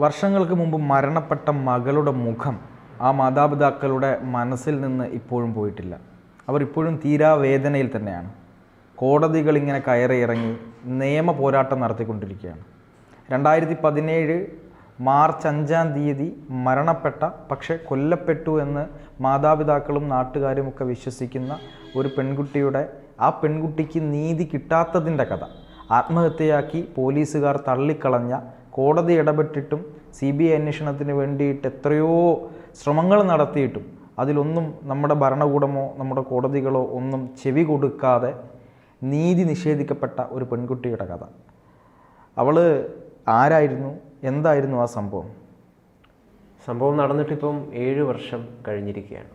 വർഷങ്ങൾക്ക് മുമ്പ് മരണപ്പെട്ട മകളുടെ മുഖം ആ മാതാപിതാക്കളുടെ മനസ്സിൽ നിന്ന് ഇപ്പോഴും പോയിട്ടില്ല. അവർ ഇപ്പോഴും തീരാവേദനയിൽ തന്നെയാണ്. കോടതികൾ ഇങ്ങനെ കയറി ഇറങ്ങി നിയമ പോരാട്ടം നടത്തിക്കൊണ്ടിരിക്കുകയാണ്. 2017 മാർച്ച് 5-ാം തീയതി മരണപ്പെട്ട, പക്ഷെ കൊല്ലപ്പെട്ടു എന്ന് മാതാപിതാക്കളും നാട്ടുകാരുമൊക്കെ വിശ്വസിക്കുന്ന ഒരു പെൺകുട്ടിയുടെ, ആ പെൺകുട്ടിക്ക് നീതി കിട്ടാത്തതിൻ്റെ കഥ, ആത്മഹത്യയാക്കി പോലീസുകാർ തള്ളിക്കളഞ്ഞ, കോടതി ഇടപെട്ടിട്ടും CBI അന്വേഷണത്തിന് വേണ്ടിയിട്ട് എത്രയോ ശ്രമങ്ങൾ നടത്തിയിട്ടും അതിലൊന്നും നമ്മുടെ ഭരണകൂടമോ നമ്മുടെ കോടതികളോ ഒന്നും ചെവി കൊടുക്കാതെ നീതി നിഷേധിക്കപ്പെട്ട ഒരു പെൺകുട്ടിയുടെ കഥ. അവൾ ആരായിരുന്നു, എന്തായിരുന്നു ആ സംഭവം? സംഭവം നടന്നിട്ടിപ്പം 7 വർഷം കഴിഞ്ഞിരിക്കുകയാണ്.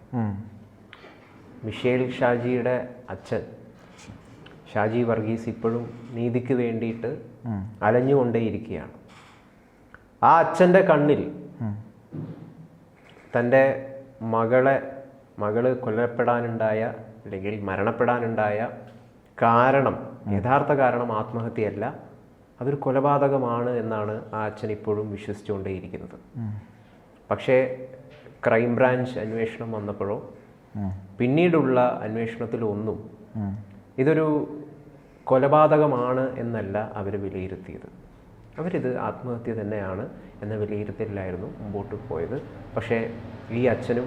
മിഷേൽ ഷാജിയുടെ അച്ഛൻ ഷാജി വർഗീസ് ഇപ്പോഴും നീതിക്ക് വേണ്ടിയിട്ട് അലഞ്ഞുകൊണ്ടേയിരിക്കുകയാണ്. ആ അച്ഛൻ്റെ കണ്ണിൽ തൻ്റെ മകള് കൊല്ലപ്പെടാനുണ്ടായ അല്ലെങ്കിൽ മരണപ്പെടാനുണ്ടായ കാരണം, യഥാർത്ഥ കാരണം ആത്മഹത്യയല്ല, അതൊരു കൊലപാതകമാണ് എന്നാണ് ആ അച്ഛൻ ഇപ്പോഴും വിശ്വസിച്ചുകൊണ്ടേയിരിക്കുന്നത്. പക്ഷേ ക്രൈംബ്രാഞ്ച് അന്വേഷണം വന്നപ്പോഴോ പിന്നീടുള്ള അന്വേഷണത്തിലൊന്നും ഇതൊരു കൊലപാതകമാണ് എന്നല്ല അവർ വിലയിരുത്തിയത്. അവരിത് ആത്മഹത്യ തന്നെയാണ് എന്ന വിലയിരുത്തലിലായിരുന്നു മുമ്പോട്ട് പോയത്. പക്ഷേ ഈ അച്ഛനും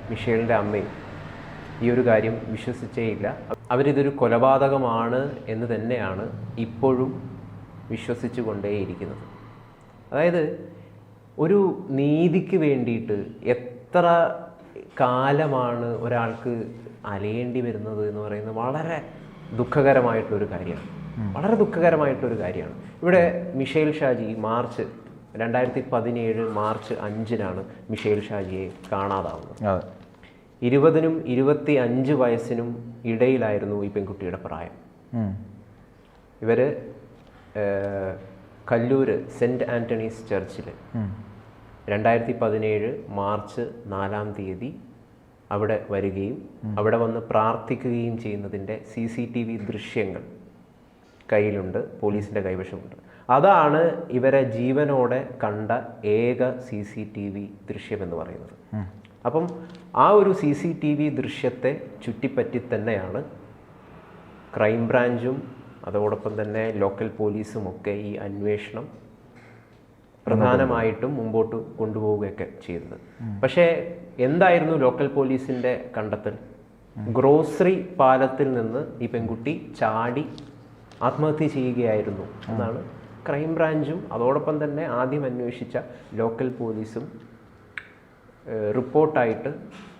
മിഷേലിൻ്റെ അമ്മയും ഈ ഒരു കാര്യം വിശ്വസിച്ചേയില്ല. അവരിതൊരു കൊലപാതകമാണ് എന്ന് തന്നെയാണ് ഇപ്പോഴും വിശ്വസിച്ചു കൊണ്ടേയിരിക്കുന്നത്. അതായത് ഒരു നീതിക്ക് വേണ്ടിയിട്ട് എത്ര കാലമാണ് ഒരാൾക്ക് അലയേണ്ടി വരുന്നത് എന്ന് പറയുന്നത് വളരെ ദുഃഖകരമായിട്ടുള്ളൊരു കാര്യമാണ്. വളരെ ദുഃഖകരമായിട്ടൊരു കാര്യമാണ്. ഇവിടെ മിഷേൽ ഷാജി 2017 മാർച്ച് 5-നാണ് മിഷേൽ ഷാജിയെ കാണാതാവുന്നത്. 20-നും 25 വയസ്സിനും ഇടയിലായിരുന്നു ഈ പെൺകുട്ടിയുടെ പ്രായം. ഇവർ കല്ലൂർ സെൻറ്റ് ആൻ്റണീസ് ചർച്ചിൽ 2017 മാർച്ച് 4-ാം തീയതി അവിടെ വരികയും അവിടെ വന്ന് പ്രാർത്ഥിക്കുകയും ചെയ്യുന്നതിൻ്റെ CCTV ദൃശ്യങ്ങൾ കയ്യിലുണ്ട്, പോലീസിൻ്റെ കൈവശമുണ്ട്. അതാണ് ഇവരെ ജീവനോടെ കണ്ട ഏക CCTV ദൃശ്യമെന്ന് പറയുന്നത്. അപ്പം ആ ഒരു CCTV ദൃശ്യത്തെ ചുറ്റിപ്പറ്റി തന്നെയാണ് ക്രൈംബ്രാഞ്ചും അതോടൊപ്പം തന്നെ ലോക്കൽ പോലീസും ഒക്കെ ഈ അന്വേഷണം പ്രധാനമായിട്ടും മുമ്പോട്ട് കൊണ്ടുപോവുകയൊക്കെ ചെയ്തത്. പക്ഷേ എന്തായിരുന്നു ലോക്കൽ പോലീസിൻ്റെ കണ്ടെത്തൽ? ഗ്രോസറി പാലത്തിൽ നിന്ന് ഈ പെൺകുട്ടി ചാടി ആത്മഹത്യ ചെയ്യുകയായിരുന്നു എന്നാണ് ക്രൈംബ്രാഞ്ചും അതോടൊപ്പം തന്നെ ആദ്യം അന്വേഷിച്ച ലോക്കൽ പോലീസും റിപ്പോർട്ടായിട്ട്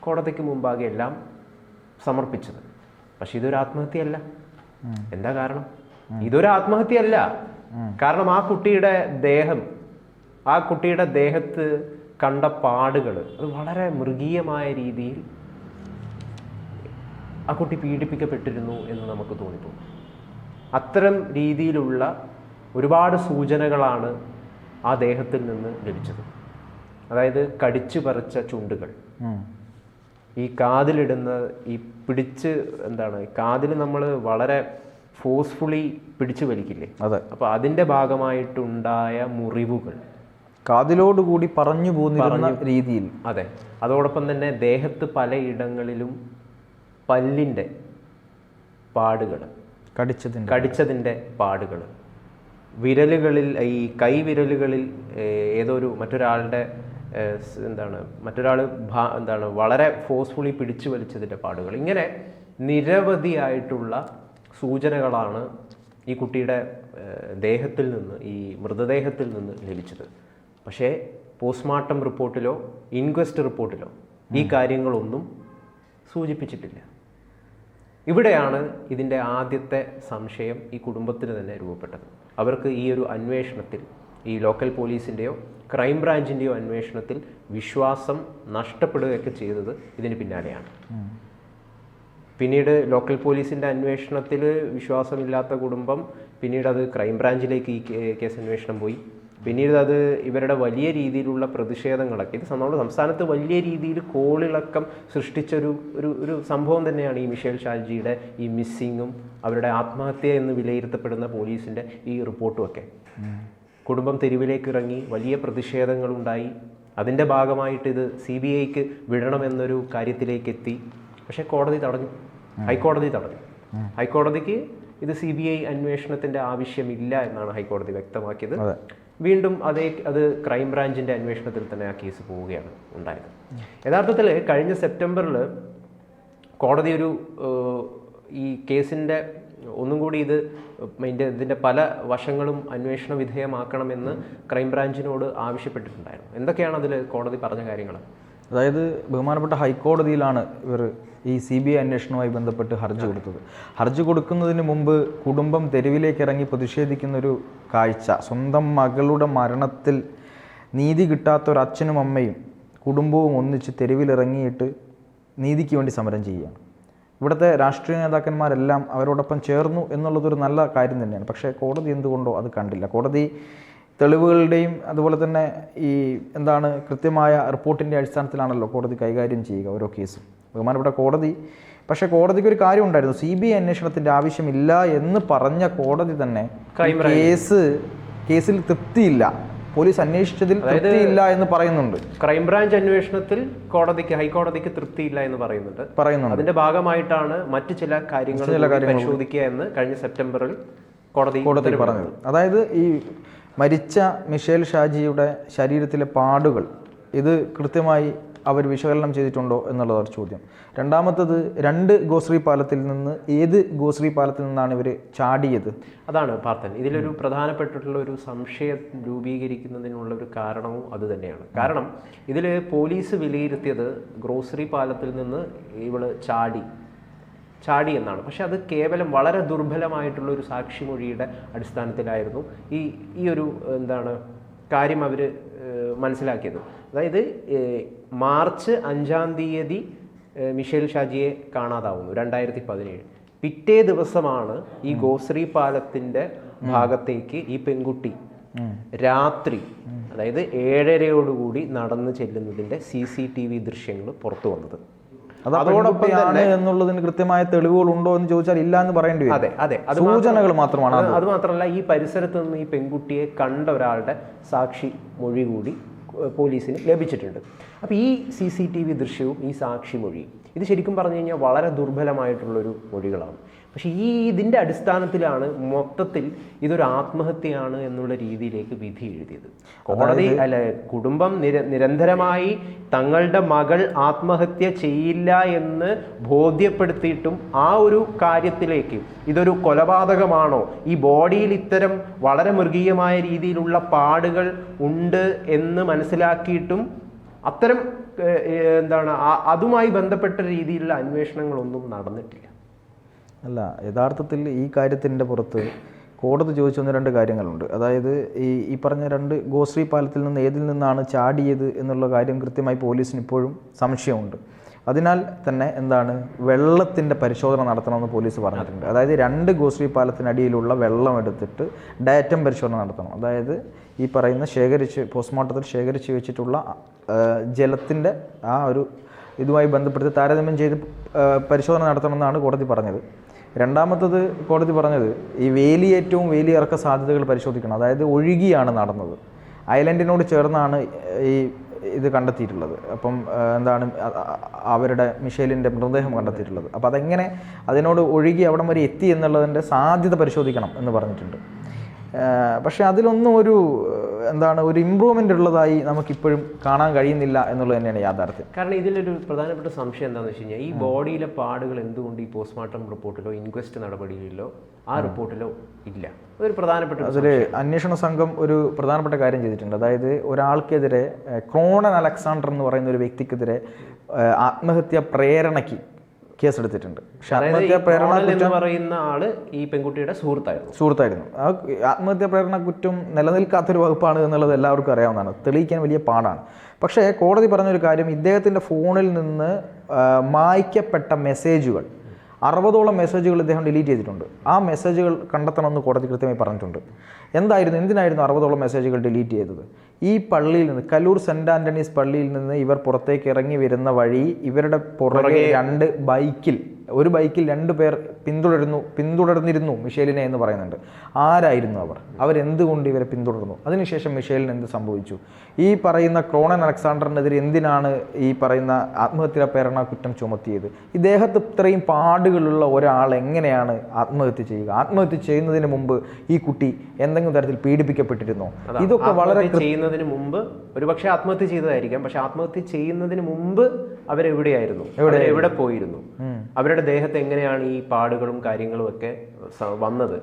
കോടതിക്ക് മുമ്പാകെ എല്ലാം സമർപ്പിച്ചത്. പക്ഷെ ഇതൊരു ആത്മഹത്യയല്ല. എന്താ കാരണം? ഇതൊരു ആത്മഹത്യയല്ല. കാരണം ആ കുട്ടിയുടെ ദേഹത്ത് കണ്ട പാടുകൾ അത് വളരെ മൃഗീയമായ രീതിയിൽ ആ കുട്ടി പീഡിപ്പിക്കപ്പെട്ടിരുന്നു എന്ന് നമുക്ക് തോന്നിപ്പോകും. അത്തരം രീതിയിലുള്ള ഒരുപാട് സൂചനകളാണ് ആ ദേഹത്തിൽ നിന്ന് ലഭിച്ചത്. അതായത് കടിച്ചു പറിച്ച ചുണ്ടുകൾ, ഈ കാതിലിടുന്ന ഈ കാതിൽ നമ്മൾ വളരെ ഫോഴ്സ്ഫുള്ളി പിടിച്ചു വലിക്കില്ലേ, അതെ. അപ്പോൾ അതിൻ്റെ ഭാഗമായിട്ടുണ്ടായ മുറിവുകൾ, കാതിലോടുകൂടി പറഞ്ഞു പോകുന്ന രീതിയിൽ, അതെ. അതോടൊപ്പം തന്നെ ദേഹത്ത് പലയിടങ്ങളിലും പല്ലിൻ്റെ പാടുകൾ, കടിച്ചതിൻ്റെ പാടുകൾ, വിരലുകളിൽ, ഈ കൈവിരലുകളിൽ മറ്റൊരാളുടെ വളരെ ഫോഴ്സ്ഫുള്ളി പിടിച്ചു വലിച്ചതിൻ്റെ പാടുകൾ, ഇങ്ങനെ നിരവധിയായിട്ടുള്ള സൂചനകളാണ് ഈ കുട്ടിയുടെ ദേഹത്തിൽ നിന്ന്, ഈ മൃതദേഹത്തിൽ നിന്ന് ലഭിച്ചത്. പക്ഷേ പോസ്റ്റ്മോർട്ടം റിപ്പോർട്ടിലോ ഇൻക്വസ്റ്റ് റിപ്പോർട്ടിലോ ഈ കാര്യങ്ങളൊന്നും സൂചിപ്പിച്ചിട്ടില്ല. ഇവിടെയാണ് ഇതിൻ്റെ ആദ്യത്തെ സംശയം ഈ കുടുംബത്തിന് തന്നെ രൂപപ്പെട്ടത്. അവർക്ക് ഈ ഒരു അന്വേഷണത്തിൽ, ഈ ലോക്കൽ പോലീസിൻ്റെയോ ക്രൈംബ്രാഞ്ചിൻ്റെയോ അന്വേഷണത്തിൽ വിശ്വാസം നഷ്ടപ്പെടുകയൊക്കെ ചെയ്തത് ഇതിന് പിന്നാലെയാണ്. പിന്നീട് ലോക്കൽ പോലീസിൻ്റെ അന്വേഷണത്തിൽ വിശ്വാസമില്ലാത്ത കുടുംബം പിന്നീട് അത് ക്രൈംബ്രാഞ്ചിലേക്ക് ഈ കേസ് അന്വേഷണം പോയി. പിന്നീട് അത് ഇവരുടെ വലിയ രീതിയിലുള്ള പ്രതിഷേധങ്ങളൊക്കെ, ഇത് നമ്മുടെ സംസ്ഥാനത്ത് വലിയ രീതിയിൽ കോളിളക്കം സൃഷ്ടിച്ചൊരു ഒരു സംഭവം തന്നെയാണ് ഈ മിഷേൽ ഷാജിയുടെ ഈ മിസ്സിങ്ങും അവരുടെ ആത്മഹത്യ എന്ന് വിലയിരുത്തപ്പെടുന്ന പോലീസിൻ്റെ ഈ റിപ്പോർട്ടും ഒക്കെ. കുടുംബം തെരുവിലേക്ക് ഇറങ്ങി, വലിയ പ്രതിഷേധങ്ങളുണ്ടായി. അതിൻ്റെ ഭാഗമായിട്ട് ഇത് CBIക്ക് വിടണമെന്നൊരു കാര്യത്തിലേക്ക് എത്തി. പക്ഷേ കോടതി തടഞ്ഞു, ഹൈക്കോടതി തടഞ്ഞു. ഹൈക്കോടതിക്ക് ഇത് CBI അന്വേഷണത്തിൻ്റെ ആവശ്യമില്ല എന്നാണ് ഹൈക്കോടതി വ്യക്തമാക്കിയത്. വീണ്ടും അത് ക്രൈംബ്രാഞ്ചിൻ്റെ അന്വേഷണത്തിൽ തന്നെ ആ കേസ് പോവുകയാണ് ഉണ്ടായത്. യഥാർത്ഥത്തിൽ കഴിഞ്ഞ സെപ്റ്റംബറിൽ കോടതി ഈ കേസിൻ്റെ ഒന്നും കൂടി ഇതിൻ്റെ പല വശങ്ങളും അന്വേഷണ വിധേയമാക്കണമെന്ന് ക്രൈംബ്രാഞ്ചിനോട് ആവശ്യപ്പെട്ടിട്ടുണ്ടായിരുന്നു. എന്തൊക്കെയാണ് അതിൽ കോടതി പറഞ്ഞ കാര്യങ്ങൾ? അതായത് ബഹുമാനപ്പെട്ട ഹൈക്കോടതിയിലാണ് ഇവർ ഈ CBI അന്വേഷണവുമായി ബന്ധപ്പെട്ട് ഹർജി കൊടുത്തത്. ഹർജി കൊടുക്കുന്നതിന് മുമ്പ് കുടുംബം തെരുവിലേക്ക് ഇറങ്ങി പ്രതിഷേധിക്കുന്നൊരു കാഴ്ച, സ്വന്തം മകളുടെ മരണത്തിൽ നീതി കിട്ടാത്ത ഒരു അച്ഛനും അമ്മയും കുടുംബവും ഒന്നിച്ച് തെരുവിലിറങ്ങിയിട്ട് നീതിക്ക് വേണ്ടി സമരം ചെയ്യുകയാണ്. ഇവിടുത്തെ രാഷ്ട്രീയ നേതാക്കന്മാരെല്ലാം അവരോടൊപ്പം ചേർന്നു എന്നുള്ളതൊരു നല്ല കാര്യം തന്നെയാണ്. പക്ഷേ കോടതി എന്തുകൊണ്ടോ അത് കണ്ടില്ല. കോടതി തെളിവുകളുടെയും അതുപോലെ തന്നെ ഈ കൃത്യമായ റിപ്പോർട്ടിൻ്റെ അടിസ്ഥാനത്തിലാണല്ലോ കോടതി കൈകാര്യം ചെയ്യുക ഓരോ കേസും. ബഹുമാനപ്പെട്ട കോടതി പക്ഷേ കോടതിക്ക് ഒരു കാര്യം ഉണ്ടായിരുന്നു, CBI അന്വേഷണത്തിൻ്റെ ആവശ്യമില്ല എന്ന് പറഞ്ഞ കോടതി തന്നെ കേസിൽ തൃപ്തിയില്ല, പോലീസ് അന്വേഷിച്ചതിൽ തൃപ്തിയില്ല എന്ന് പറയുന്നുണ്ട്. ക്രൈംബ്രാഞ്ച് അന്വേഷണത്തിൽ ഹൈക്കോടതിക്ക് തൃപ്തിയില്ല എന്ന് പറയുന്നുണ്ട്. അതിന്റെ ഭാഗമായിട്ടാണ് മറ്റു ചില കാര്യങ്ങൾ പരിശോധിക്കുക എന്ന് കഴിഞ്ഞ സെപ്റ്റംബറിൽ കോടതി പറഞ്ഞത്. അതായത് ഈ മരിച്ച മിഷേൽ ഷാജിയുടെ ശരീരത്തിലെ പാടുകൾ ഇത് കൃത്യമായി അവർ വിശകലനം ചെയ്തിട്ടുണ്ടോ എന്നുള്ളതാണ് ചോദ്യം. രണ്ടാമത്തത്, 2 ഗോശ്രീ പാലത്തിൽ നിന്ന് ഏത് ഗോശ്രീ പാലത്തിൽ നിന്നാണ് ഇവർ ചാടിയത്? അതാണ് പാർത്ഥൻ, ഇതിലൊരു പ്രധാനപ്പെട്ടിട്ടുള്ള ഒരു സംശയം രൂപീകരിക്കുന്നതിനുള്ള ഒരു കാരണവും അത് തന്നെയാണ്. കാരണം ഇതിൽ പോലീസ് വിലയിരുത്തിയത് ഗ്രോസറി പാലത്തിൽ നിന്ന് ഇവള് ചാടി എന്നാണ്. പക്ഷെ അത് കേവലം വളരെ ദുർബലമായിട്ടുള്ള ഒരു സാക്ഷിമൊഴിയുടെ അടിസ്ഥാനത്തിലായിരുന്നു ഈ ഒരു കാര്യം അവർ മനസ്സിലാക്കിയത്. അതായത് മാർച്ച് 5-ാം തീയതി മിഷേൽ ഷാജിയെ കാണാതാവുന്നു 2017. പിറ്റേ ദിവസമാണ് ഈ ഗോശ്രീ പാലത്തിൻ്റെ ഭാഗത്തേക്ക് ഈ പെൺകുട്ടി രാത്രി, അതായത് 7:30 നടന്നു ചെല്ലുന്നതിൻ്റെ CCTV ദൃശ്യങ്ങൾ പുറത്തു വന്നത്. അതോടൊപ്പം എന്നുള്ളതിന് കൃത്യമായ തെളിവുകൾ ഉണ്ടോ എന്ന് ചോദിച്ചാൽ ഇല്ല എന്ന് പറയേണ്ടി വരും. അതെ, സൂചനകൾ മാത്രമാണ്. അത് മാത്രമല്ല, ഈ പരിസരത്ത് നിന്ന് ഈ പെൺകുട്ടിയെ കണ്ട ഒരാളുടെ സാക്ഷി മൊഴി കൂടി പോലീസിന് ലഭിച്ചിട്ടുണ്ട്. അപ്പോൾ ഈ CCTV ദൃശ്യവും ഈ സാക്ഷി മൊഴിയും ഇത് ശരിക്കും പറഞ്ഞു കഴിഞ്ഞാൽ വളരെ ദുർബലമായിട്ടുള്ളൊരു മൊഴികളാണ്. പക്ഷേ ഇതിൻ്റെ അടിസ്ഥാനത്തിലാണ് മൊത്തത്തിൽ ഇതൊരു ആത്മഹത്യയാണ് എന്നുള്ള രീതിയിലേക്ക് വിധി എഴുതിയത് കോടതി. കുടുംബം നിരന്തരമായി തങ്ങളുടെ മകൾ ആത്മഹത്യ ചെയ്യില്ല എന്ന് ബോധ്യപ്പെടുത്തിയിട്ടും ആ ഒരു കാര്യത്തിലേക്ക് ഇതൊരു കൊലപാതകമാണോ, ഈ ബോഡിയിൽ ഇത്തരം വളരെ മൃഗീയമായ രീതിയിലുള്ള പാടുകൾ ഉണ്ട് എന്ന് മനസ്സിലാക്കിയിട്ടും അത്തരം അതുമായി ബന്ധപ്പെട്ട രീതിയിലുള്ള അന്വേഷണങ്ങളൊന്നും നടന്നിട്ടില്ല. അല്ല, യഥാർത്ഥത്തിൽ ഈ കാര്യത്തിൻ്റെ പുറത്ത് കോടതി ചോദിച്ച 1-2 കാര്യങ്ങളുണ്ട്. അതായത് ഈ പറഞ്ഞ 2 ഗോശ്രീ പാലത്തിൽ നിന്ന് ഏതിൽ നിന്നാണ് ചാടിയത് എന്നുള്ള കാര്യം കൃത്യമായി പോലീസിന് ഇപ്പോഴും സംശയമുണ്ട്. അതിനാൽ തന്നെ വെള്ളത്തിൻ്റെ പരിശോധന നടത്തണമെന്ന് പോലീസ് പറഞ്ഞിട്ടുണ്ട്. അതായത് 2 ഗോശ്രീ പാലത്തിനടിയിലുള്ള വെള്ളം എടുത്തിട്ട് ഡാറ്റം പരിശോധന നടത്തണം. അതായത് ഈ പറയുന്ന പോസ്റ്റ്മോർട്ടത്തിൽ ശേഖരിച്ച് വെച്ചിട്ടുള്ള ജലത്തിൻ്റെ ആ ഒരു ഇതുമായി ബന്ധപ്പെടുത്തി താരതമ്യം ചെയ്ത് പരിശോധന നടത്തണമെന്നാണ് കോടതി പറഞ്ഞത്. രണ്ടാമത്തത് കോടതി പറഞ്ഞത് ഈ വേലിയേറ്റവും വേലിയിറക്ക സാധ്യതകൾ പരിശോധിക്കണം. അതായത് ഒഴുകിയാണ് നടന്നത്, ഐലൻഡിനോട് ചേർന്നാണ് ഇത് കണ്ടെത്തിയിട്ടുള്ളത്. അപ്പം അവരുടെ മിഷേലിൻ്റെ മൃതദേഹം കണ്ടെത്തിയിട്ടുള്ളത്. അപ്പോൾ അതെങ്ങനെ അതിനോട് ഒഴുകി അവിടം വരെ എത്തി എന്നുള്ളതിൻ്റെ സാധ്യത പരിശോധിക്കണം എന്ന് പറഞ്ഞിട്ടുണ്ട്. പക്ഷേ അതിലൊന്നും ഒരു ഇമ്പ്രൂവ്മെൻ്റ് ഉള്ളതായി നമുക്കിപ്പോഴും കാണാൻ കഴിയുന്നില്ല എന്നുള്ളത് തന്നെയാണ് യാഥാർത്ഥ്യം. കാരണം ഇതിലൊരു പ്രധാനപ്പെട്ട സംശയം എന്താണെന്ന് വെച്ച് കഴിഞ്ഞാൽ, ഈ ബോഡിയിലെ പാടുകൾ എന്തുകൊണ്ട് ഈ പോസ്റ്റ്മോർട്ടം റിപ്പോർട്ടിലോ ഇൻക്വസ്റ്റ് നടപടിയിലോ ആ റിപ്പോർട്ടിലോ ഇല്ല? അതൊരു പ്രധാനപ്പെട്ട അന്വേഷണ സംഘം ഒരു പ്രധാനപ്പെട്ട കാര്യം ചെയ്തിട്ടുണ്ട്. അതായത് ഒരാൾക്കെതിരെ ക്രോണൻ അലക്സാണ്ടർ എന്ന് പറയുന്ന ഒരു വ്യക്തിക്കെതിരെ ആത്മഹത്യാ പ്രേരണയ്ക്ക് കേസെടുത്തിട്ടുണ്ട്. പക്ഷെ ആത്മഹത്യാ പ്രേരണ എന്ന് പറയുന്ന ആള് ഈ പെൺകുട്ടിയുടെ സുഹൃത്തായിരുന്നു. ആ ആത്മഹത്യാ പ്രേരണ കുറ്റം നിലനിൽക്കാത്തൊരു വകുപ്പാണ് എന്നുള്ളത് എല്ലാവർക്കും അറിയാവുന്നതാണ്, തെളിയിക്കാൻ വലിയ പാടാണ്. പക്ഷേ കോടതി പറഞ്ഞൊരു കാര്യം, ഇദ്ദേഹത്തിൻ്റെ ഫോണിൽ നിന്ന് മായ്ക്കപ്പെട്ട മെസ്സേജുകൾ 60ഓളം മെസ്സേജുകൾ ഇദ്ദേഹം ഡിലീറ്റ് ചെയ്തിട്ടുണ്ട്. ആ മെസ്സേജുകൾ കണ്ടെത്തണമെന്ന് കോടതി കൃത്യമായി പറഞ്ഞിട്ടുണ്ട്. എന്തിനായിരുന്നു 60ഓളം മെസ്സേജുകൾ ഡിലീറ്റ് ചെയ്തത്? ഈ പള്ളിയിൽ നിന്ന്, കലൂർ സെൻറ് ആൻ്റണീസ് പള്ളിയിൽ നിന്ന് ഇവർ പുറത്തേക്ക് ഇറങ്ങി വരുന്ന വഴി ഇവരുടെ പുറകെ ഒരു ബൈക്കിൽ 2 പേർ പിന്തുടർന്നിരുന്നു മിഷേലിനെ എന്ന് പറയുന്നുണ്ട്. ആരായിരുന്നു അവരെന്തുകൊണ്ട് ഇവരെ പിന്തുടർന്നു? അതിനുശേഷം മിഷേലിന് എന്ത് സംഭവിച്ചു? ഈ പറയുന്ന ക്രോണൻ അലക്സാണ്ടറിനെതിരെ എന്തിനാണ് ഈ പറയുന്ന ആത്മഹത്യാ പ്രേരണ കുറ്റം ചുമത്തിയത്? ഈ ദേഹത്ത് ഇത്രയും പാടുകളുള്ള ഒരാൾ എങ്ങനെയാണ് ആത്മഹത്യ ചെയ്യുക? ആത്മഹത്യ ചെയ്യുന്നതിന് മുമ്പ് ഈ കുട്ടി എന്തെങ്കിലും തരത്തിൽ പീഡിപ്പിക്കപ്പെട്ടിരുന്നോ? ഇതൊക്കെ വളരെ ചെയ്യുന്നതിന് മുമ്പ് ഒരുപക്ഷെ ആത്മഹത്യ ചെയ്തതായിരിക്കാം. പക്ഷെ ആത്മഹത്യ ചെയ്യുന്നതിന് മുമ്പ് അവരെവിടെയായിരുന്നു, എവിടെ പോയിരുന്നു, അവരുടെ ദേഹത്ത് എങ്ങനെയാണ് ഈ പാടുകളും കാര്യങ്ങളും ഒക്കെ വന്നത്?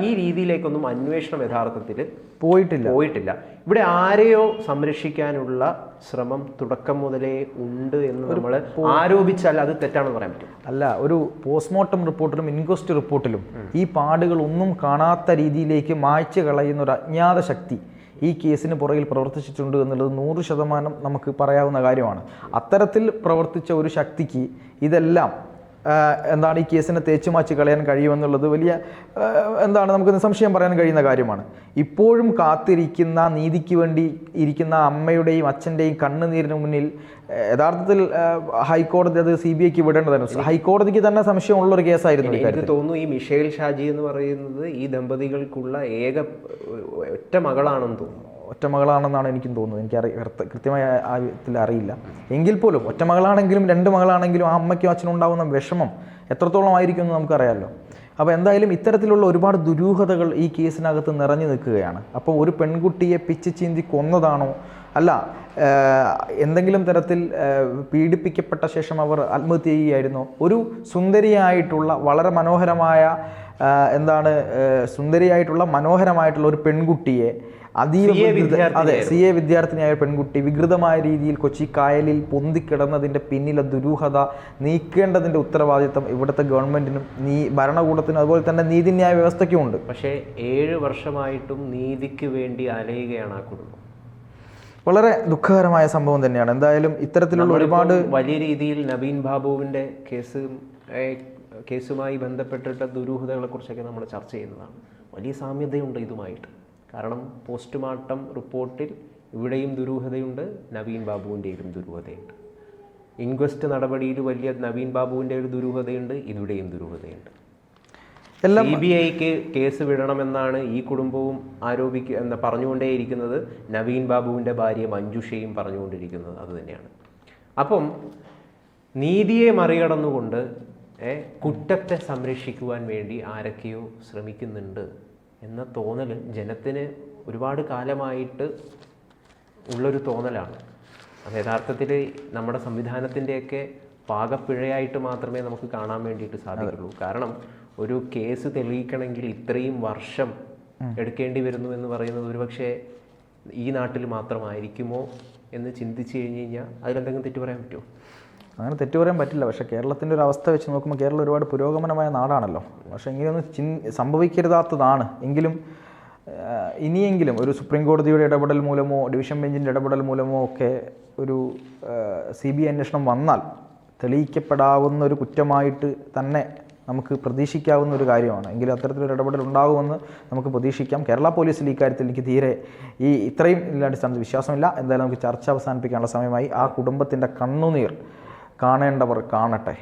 ഈ രീതിയിലേക്കൊന്നും അന്വേഷണം യഥാർത്ഥത്തിൽ പോയിട്ടില്ല. ഇവിടെ ആരെയോ സംരക്ഷിക്കാനുള്ള ശ്രമം തുടക്കം മുതലേ ഉണ്ട് എന്ന് നമ്മൾ ആരോപിച്ചാൽ അത് തെറ്റാണെന്ന് പറയാൻ പറ്റും. അല്ല, ഒരു പോസ്റ്റ്മോർട്ടം റിപ്പോർട്ടിലും ഇൻക്വസ്റ്റ് റിപ്പോർട്ടിലും ഈ പാടുകൾ ഒന്നും കാണാത്ത രീതിയിലേക്ക് മായ്ച്ചു കളയുന്ന ഒരു അജ്ഞാത ശക്തി ഈ കേസിന് പുറകിൽ പ്രവർത്തിച്ചിട്ടുണ്ട് എന്നുള്ളത് 100% നമുക്ക് പറയാവുന്ന കാര്യമാണ്. അത്തരത്തിൽ പ്രവർത്തിച്ച ഒരു ശക്തിക്ക് ഇതെല്ലാം എന്താണ് ഈ കേസിനെ തേച്ചുമാച്ച് കളയാൻ കഴിയുമെന്നുള്ളത് വലിയ നമുക്ക് നിസ്സംശയം പറയാൻ കഴിയുന്ന കാര്യമാണ്. ഇപ്പോഴും കാത്തിരിക്കുന്ന, നീതിക്ക് വേണ്ടി ഇരിക്കുന്ന അമ്മയുടെയും അച്ഛൻ്റെയും കണ്ണുനീരിന് മുന്നിൽ യഥാർത്ഥത്തിൽ ഹൈക്കോടതി അത് CBIക്ക് വിടേണ്ടതായിരുന്നു. ഹൈക്കോടതിക്ക് തന്നെ സംശയമുള്ള ഒരു കേസായിരുന്നു. എനിക്ക് തോന്നുന്നു ഈ മിഷേൽ ഷാജി എന്ന് പറയുന്നത് ഈ ദമ്പതികൾക്കുള്ള ഒറ്റ മകളാണെന്ന് തോന്നുന്നു. ഒറ്റ മകളാണെന്നാണ് എനിക്കും തോന്നുന്നത്. എനിക്ക് കൃത്യമായ ആയത്തിൽ അറിയില്ല. എങ്കിൽ പോലും ഒറ്റ മകളാണെങ്കിലും 2 മകളാണെങ്കിലും ആ അമ്മയ്ക്കും അച്ഛനും ഉണ്ടാകുന്ന വിഷമം എത്രത്തോളം ആയിരിക്കും എന്ന് നമുക്കറിയാമല്ലോ. അപ്പോൾ എന്തായാലും ഇത്തരത്തിലുള്ള ഒരുപാട് ദുരൂഹതകൾ ഈ കേസിനകത്ത് നിറഞ്ഞു നിൽക്കുകയാണ്. അപ്പോൾ ഒരു പെൺകുട്ടിയെ പിച്ച് ചീന്തി കൊന്നതാണോ, അല്ല എന്തെങ്കിലും തരത്തിൽ പീഡിപ്പിക്കപ്പെട്ട ശേഷം അവർ ആത്മഹത്യ ചെയ്യുകയായിരുന്നോ? ഒരു സുന്ദരിയായിട്ടുള്ള വളരെ മനോഹരമായ മനോഹരമായിട്ടുള്ള ഒരു പെൺകുട്ടിയെ CA വിദ്യാർത്ഥിനിയായ പെൺകുട്ടി വികൃതമായ രീതിയിൽ കൊച്ചി കായലിൽ പൊന്തിക്കിടന്നതിൻ്റെ പിന്നിലെ ദുരൂഹത നീക്കേണ്ടതിൻ്റെ ഉത്തരവാദിത്തം ഇവിടുത്തെ ഗവൺമെൻറ്റിനും ഭരണകൂടത്തിനും അതുപോലെ തന്നെ നീതിന്യായ വ്യവസ്ഥയ്ക്കും ഉണ്ട്. പക്ഷേ 7 വർഷമായിട്ടും നീതിക്ക് വേണ്ടി അലയുകയാണ് ആ കുടുംബം. വളരെ ദുഃഖകരമായ സംഭവം തന്നെയാണ്. എന്തായാലും ഇത്തരത്തിലുള്ള ഒരുപാട് വലിയ രീതിയിൽ നവീൻ ബാബുവിൻ്റെ കേസുമായി ബന്ധപ്പെട്ടിട്ട ദുരൂഹതകളെ കുറിച്ചൊക്കെ നമ്മൾ ചർച്ച ചെയ്യുന്നതാണ്. വലിയ സാമ്യതയുണ്ട് ഇതുമായിട്ട്. കാരണം പോസ്റ്റ്മോർട്ടം റിപ്പോർട്ടിൽ ഇവിടെയും ദുരൂഹതയുണ്ട്, നവീൻ ബാബുവിൻ്റെയും ദുരൂഹതയുണ്ട്. ഇൻക്വസ്റ്റ് നടപടിയിൽ വലിയ നവീൻ ബാബുവിൻ്റെ ഒരു ദുരൂഹതയുണ്ട്, ഇവിടെയും ദുരൂഹതയുണ്ട്. CBIക്ക് കേസ് വിടണമെന്നാണ് ഈ കുടുംബവും പറഞ്ഞുകൊണ്ടേയിരിക്കുന്നത്. നവീൻ ബാബുവിൻ്റെ ഭാര്യ മഞ്ജുഷയും പറഞ്ഞുകൊണ്ടിരിക്കുന്നത് അത് തന്നെയാണ്. അപ്പം നീതിയെ മറികടന്നുകൊണ്ട് കുറ്റത്തെ സംരക്ഷിക്കുവാൻ വേണ്ടി ആരൊക്കെയോ ശ്രമിക്കുന്നുണ്ട് എന്ന തോന്നൽ ജനത്തിന് ഒരുപാട് കാലമായിട്ട് ഉള്ളൊരു തോന്നലാണ്. അത് യഥാർത്ഥത്തിൽ നമ്മുടെ സംവിധാനത്തിൻ്റെയൊക്കെ പാകപ്പിഴയായിട്ട് മാത്രമേ നമുക്ക് കാണാൻ വേണ്ടിയിട്ട് സാധിക്കുള്ളൂ. കാരണം ഒരു കേസ് തെളിയിക്കണമെങ്കിൽ ഇത്രയും വർഷം എടുക്കേണ്ടി വരുന്നു എന്ന് പറയുന്നത് ഒരുപക്ഷെ ഈ നാട്ടിൽ മാത്രമായിരിക്കുമോ എന്ന് ചിന്തിച്ചു കഴിഞ്ഞ് കഴിഞ്ഞാൽ അതിലെന്തെങ്കിലും തെറ്റു പറയാൻ പറ്റുമോ? അങ്ങനെ തെറ്റു പറയാൻ പറ്റില്ല. പക്ഷേ കേരളത്തിൻ്റെ ഒരു അവസ്ഥ വെച്ച് നോക്കുമ്പോൾ കേരളം ഒരുപാട് പുരോഗമനമായ നാടാണല്ലോ. പക്ഷേ ഇങ്ങനെയൊന്നും സംഭവിക്കരുതാത്തതാണ്. എങ്കിലും ഇനിയെങ്കിലും ഒരു സുപ്രീം കോടതിയുടെ ഇടപെടൽ മൂലമോ ഡിവിഷൻ ബെഞ്ചിൻ്റെ ഇടപെടൽ മൂലമോ ഒക്കെ ഒരു CBI അന്വേഷണം വന്നാൽ തെളിയിക്കപ്പെടാവുന്ന ഒരു കുറ്റമായിട്ട് തന്നെ നമുക്ക് പ്രതീക്ഷിക്കാവുന്ന ഒരു കാര്യമാണ്. എങ്കിലും അത്തരത്തിലൊരു ഇടപെടൽ ഉണ്ടാകുമെന്ന് നമുക്ക് പ്രതീക്ഷിക്കാം. കേരള പോലീസിൽ ഈ കാര്യത്തിൽ എനിക്ക് തീരെ ഇത്രയും അടിസ്ഥാനത്തിൽ വിശ്വാസമില്ല. എന്തായാലും നമുക്ക് ചർച്ച അവസാനിപ്പിക്കാനുള്ള സമയമായി. ആ കുടുംബത്തിൻ്റെ കണ്ണുനീർ കാണേണ്ടവർ കാണട്ടെ.